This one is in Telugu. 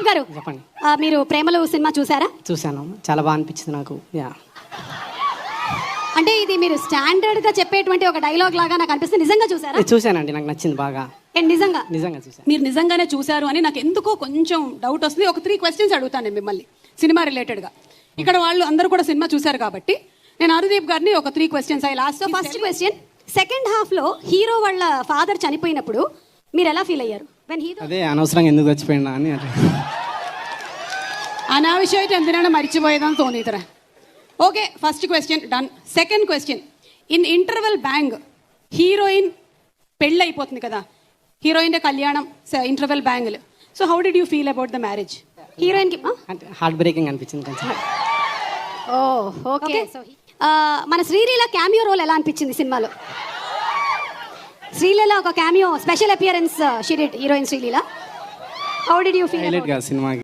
అనుదీప్ గారు చెప్పండి. మీరు ప్రేమలు సినిమా చూసారా? చూశాను, చాలా బాగా అనిపించింది నాకు. అంటే ఇది మీరు స్టాండర్డ్ గా చెప్పేటువంటి ఒక డైలాగ్ లాగా నాకు అనిపిస్తుంది. నిజంగా చూసారా? చూశానండి, నాకు నచ్చింది బాగా. నిజంగా నిజంగా చూశాను. మీరు నిజంగానే చూశారు అని నాకు ఎందుకో కొంచెం డౌట్ వస్తుంది. ఒక 3 క్వశ్చన్స్ అడుగుతాను నేను మిమ్మల్ని సినిమా రిలేటెడ్ గా. ఇక్కడ వాళ్ళు అందరూ కూడా సినిమా చూశారు కాబట్టి నేను అనుదీప్ గారిని ఒక 3 questions last. First question, second half లో హీరో వాళ్ళ ఫాదర్ చనిపోయినప్పుడు మీరు ఎలా ఫీల్ అయ్యారు? అదే అనవసరంగా ఎందుకు చచ్చిపోయినా అని. അനാവശ്യമായിട്ട് എന്തിനാണ് മരിച്ചുപോയതെന്ന് തോന്നിയിത്ര. Okay, first question done. Second question, in interval bang heroine పెళ్ళి అయిపోతుంది కదా, హీరోయిన్ కళ్యాణం ఇంటర్వెల్ బ్యాంగ్లు. So how did you feel about the marriage? Heroine కి హార్ట్ బ్రేకింగ్ అనిపించింది కొంచెం. ఓకే. మన శ్రీలీల క్యామియో రోల్ ఎలా అనిపించింది సినిమాలో? శ్రీలీల ఒక cameo special appearance she did, heroine Sreeleela. How did you feel? Highlight గా సినిమాకి